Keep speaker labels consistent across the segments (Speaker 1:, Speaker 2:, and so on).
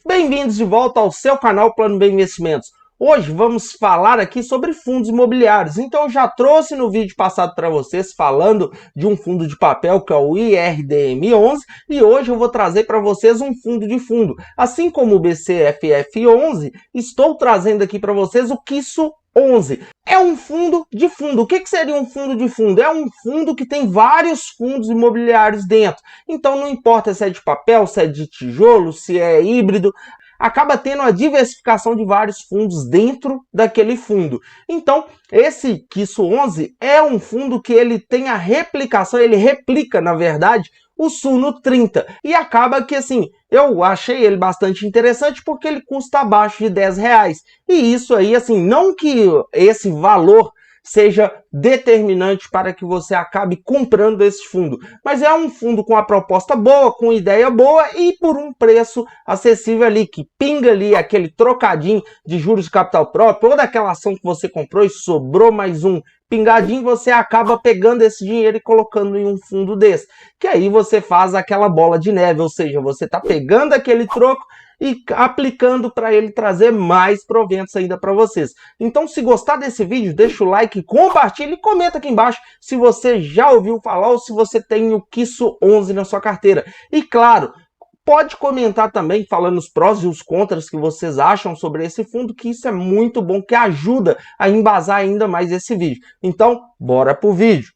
Speaker 1: Bem-vindos de volta ao seu canal Plano B Investimentos. Hoje vamos falar aqui sobre fundos imobiliários. Então eu já trouxe no vídeo passado para vocês falando de um fundo de papel que é o IRDM11 e hoje eu vou trazer para vocês um fundo de fundo. Assim como o BCFF11, estou trazendo aqui para vocês o KISSO 11. É um fundo de fundo. O que seria um fundo de fundo? É um fundo que tem vários fundos imobiliários dentro. Então não importa se é de papel, se é de tijolo, se é híbrido, acaba tendo a diversificação de vários fundos dentro daquele fundo. Então, esse KISSO 11 é um fundo que ele tem a replicação, ele replica, na verdade, o Suno 30. E acaba que, assim, eu achei ele bastante interessante porque ele custa abaixo de R$10. E isso aí, assim, não que esse valor seja determinante para que você acabe comprando esse fundo, mas é um fundo com a proposta boa, com ideia boa e por um preço acessível ali, que pinga ali aquele trocadinho de juros de capital próprio, ou daquela ação que você comprou e sobrou mais um pingadinho, você acaba pegando esse dinheiro e colocando em um fundo desse, que aí você faz aquela bola de neve, ou seja, você está pegando aquele troco e aplicando para ele trazer mais proventos ainda para vocês. Então, se gostar desse vídeo, deixa o like, compartilha e comenta aqui embaixo se você já ouviu falar ou se você tem o KISSO 11 na sua carteira. E claro, pode comentar também falando os prós e os contras que vocês acham sobre esse fundo, que isso é muito bom, que ajuda a embasar ainda mais esse vídeo. Então, bora pro vídeo.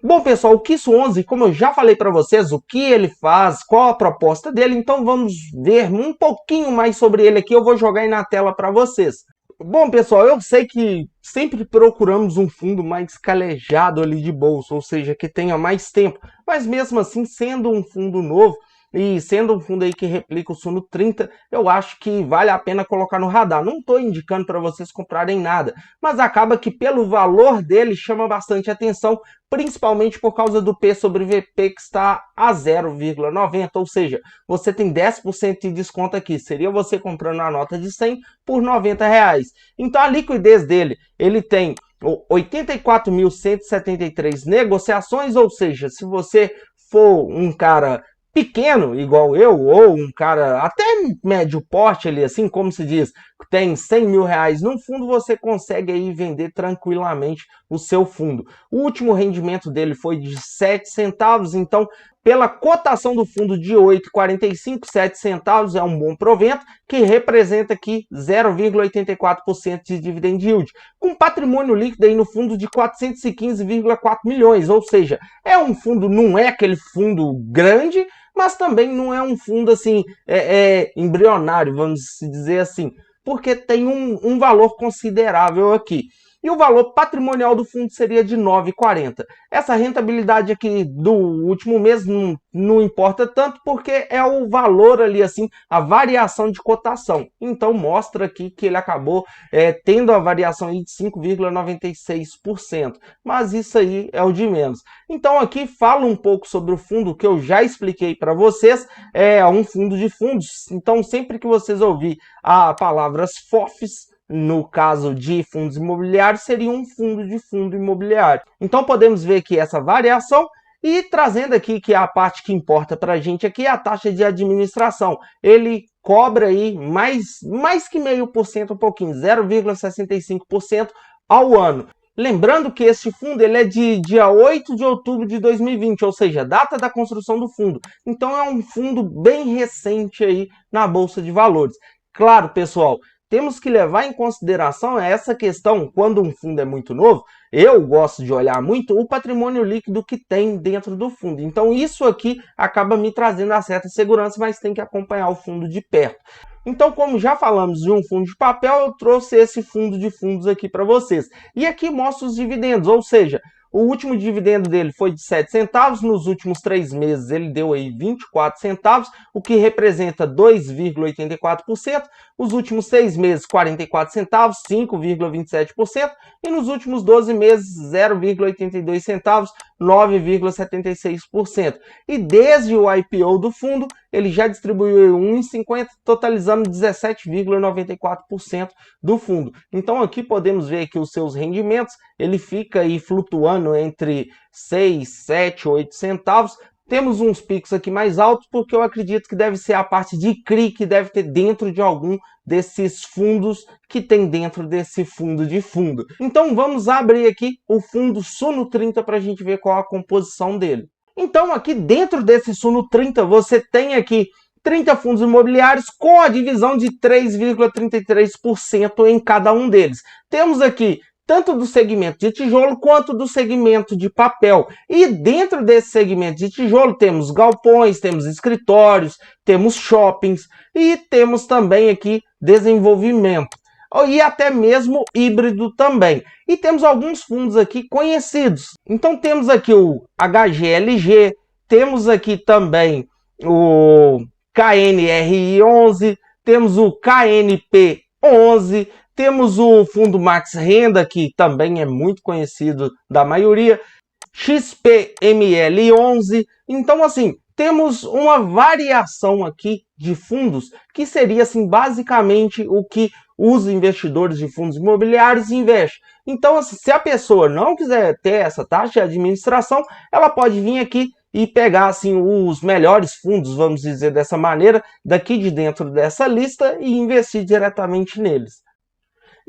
Speaker 1: Bom, pessoal, o KISSO 11, como eu já falei para vocês, o que ele faz, qual a proposta dele, então vamos ver um pouquinho mais sobre ele aqui, eu vou jogar aí na tela para vocês. Bom, pessoal, eu sei que sempre procuramos um fundo mais calejado ali de bolsa, ou seja, que tenha mais tempo, mas mesmo assim, sendo um fundo novo, e sendo um fundo aí que replica o Suno 30, eu acho que vale a pena colocar no radar. Não estou indicando para vocês comprarem nada, mas acaba que pelo valor dele chama bastante atenção, principalmente por causa do P sobre VP que está a 0,90, ou seja, você tem 10% de desconto aqui. Seria você comprando a nota de 100 por R$90. Então a liquidez dele, ele tem 84.173 negociações, ou seja, se você for um cara pequeno, igual eu, ou um cara até médio porte ali, assim como se diz, tem R$100 mil num fundo, você consegue aí vender tranquilamente o seu fundo. O último rendimento dele foi de 7 centavos, então pela cotação do fundo de 8,45, 7 centavos é um bom provento, que representa aqui 0,84% de dividend yield, com patrimônio líquido aí no fundo de 415,4 milhões, ou seja, é um fundo, não é aquele fundo grande, mas também não é um fundo assim, embrionário, vamos dizer assim, porque tem um valor considerável aqui. E o valor patrimonial do fundo seria de 9,40. Essa rentabilidade aqui do último mês não importa tanto, porque é o valor ali, assim, a variação de cotação. Então mostra aqui que ele acabou tendo a variação aí de 5,96%. Mas isso aí é o de menos. Então aqui fala um pouco sobre o fundo que eu já expliquei para vocês. É um fundo de fundos. Então sempre que vocês ouvir a palavras FOFs, no caso de fundos imobiliários, seria um fundo de fundo imobiliário. Então podemos ver aqui essa variação e trazendo aqui que a parte que importa para a gente aqui é a taxa de administração. Ele cobra aí mais que 0,5%, um pouquinho, 0,65% ao ano. Lembrando que este fundo ele é de dia 8 de outubro de 2020, ou seja, data da construção do fundo. Então é um fundo bem recente aí na Bolsa de Valores. Claro, pessoal, temos que levar em consideração essa questão, quando um fundo é muito novo, eu gosto de olhar muito o patrimônio líquido que tem dentro do fundo. Então isso aqui acaba me trazendo uma certa segurança, mas tem que acompanhar o fundo de perto. Então, como já falamos de um fundo de papel, eu trouxe esse fundo de fundos aqui para vocês. E aqui mostra os dividendos, ou seja, o último dividendo dele foi de 7 centavos, nos últimos 3 meses ele deu aí 24 centavos, o que representa 2,84%, os últimos 6 meses 44 centavos, 5,27%, e nos últimos 12 meses 0,82 centavos, 9,76%. E desde o IPO do fundo, ele já distribuiu 1,50, totalizando 17,94% do fundo. Então aqui podemos ver que os seus rendimentos, ele fica aí flutuando entre 6, 7, 8 centavos. Temos uns picos aqui mais altos, porque eu acredito que deve ser a parte de CRI que deve ter dentro de algum desses fundos que tem dentro desse fundo de fundo. Então vamos abrir aqui o fundo Suno 30 para a gente ver qual a composição dele. Então aqui dentro desse Suno 30 você tem aqui 30 fundos imobiliários com a divisão de 3,33% em cada um deles. Temos aqui tanto do segmento de tijolo quanto do segmento de papel. E dentro desse segmento de tijolo temos galpões, temos escritórios, temos shoppings e temos também aqui desenvolvimento. E até mesmo híbrido também. E temos alguns fundos aqui conhecidos. Então temos aqui o HGLG, temos aqui também o KNRI11, temos o KNP11, temos o fundo Max Renda, que também é muito conhecido da maioria, XPML11. Então, assim, temos uma variação aqui de fundos que seria, assim, basicamente o que os investidores de fundos imobiliários investem. Então, assim, se a pessoa não quiser ter essa taxa de administração, ela pode vir aqui e pegar assim os melhores fundos, vamos dizer dessa maneira, daqui de dentro dessa lista e investir diretamente neles.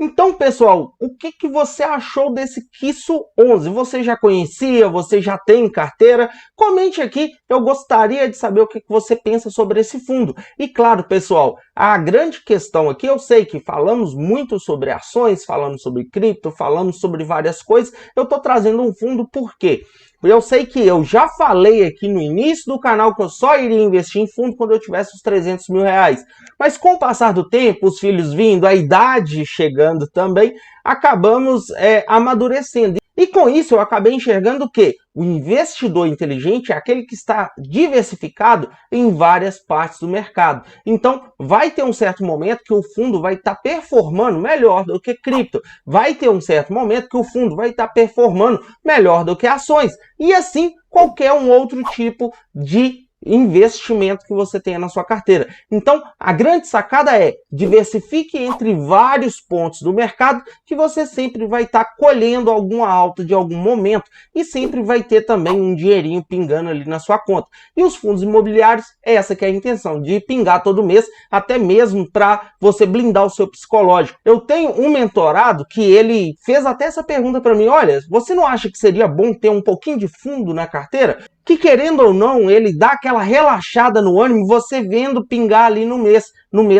Speaker 1: Então, pessoal, o que você achou desse Quisso 11? Você já conhecia? Você já tem carteira? Comente aqui, eu gostaria de saber o que você pensa sobre esse fundo. E claro, pessoal, a grande questão aqui, eu sei que falamos muito sobre ações, falamos sobre cripto, falamos sobre várias coisas, eu estou trazendo um fundo por quê? Eu sei que eu já falei aqui no início do canal que eu só iria investir em fundo quando eu tivesse os 300 mil reais. Mas com o passar do tempo, os filhos vindo, a idade chegando também, acabamos amadurecendo. E com isso eu acabei enxergando que o investidor inteligente é aquele que está diversificado em várias partes do mercado. Então vai ter um certo momento que o fundo vai estar performando melhor do que cripto. Vai ter um certo momento que o fundo vai estar performando melhor do que ações. E assim qualquer um outro tipo de investimento que você tenha na sua carteira. Então, a grande sacada é diversifique entre vários pontos do mercado que você sempre vai estar colhendo alguma alta de algum momento e sempre vai ter também um dinheirinho pingando ali na sua conta. E os fundos imobiliários, essa que é a intenção, de pingar todo mês, até mesmo para você blindar o seu psicológico. Eu tenho um mentorado que ele fez até essa pergunta para mim, olha, você não acha que seria bom ter um pouquinho de fundo na carteira? Que querendo ou não, ele dá aquela relaxada no ânimo, você vendo pingar ali no mês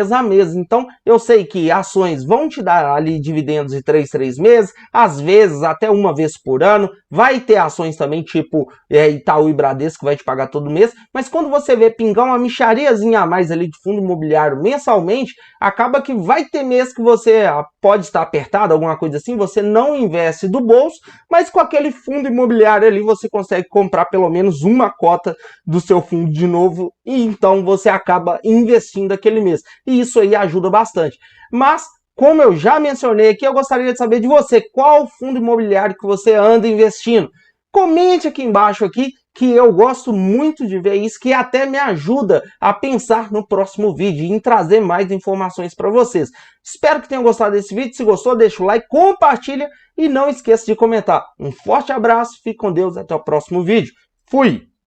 Speaker 1: a mês. Então, eu sei que ações vão te dar ali dividendos de 3 meses, às vezes até uma vez por ano. Vai ter ações também, tipo Itaú e Bradesco, que vai te pagar todo mês. Mas quando você vê pingar uma mixariazinha a mais ali de fundo imobiliário mensalmente, acaba que vai ter mês que você pode estar apertado, alguma coisa assim, você não investe do bolso, mas com aquele fundo imobiliário ali você consegue comprar pelo menos uma cota do seu fundo de novo e então você acaba investindo aquele mês. E isso aí ajuda bastante. Mas, como eu já mencionei aqui, eu gostaria de saber de você, qual fundo imobiliário que você anda investindo? Comente aqui embaixo aqui, que eu gosto muito de ver isso, que até me ajuda a pensar no próximo vídeo e em trazer mais informações para vocês. Espero que tenham gostado desse vídeo. Se gostou, deixa o like, compartilha e não esqueça de comentar. Um forte abraço, fique com Deus, até o próximo vídeo. Fui!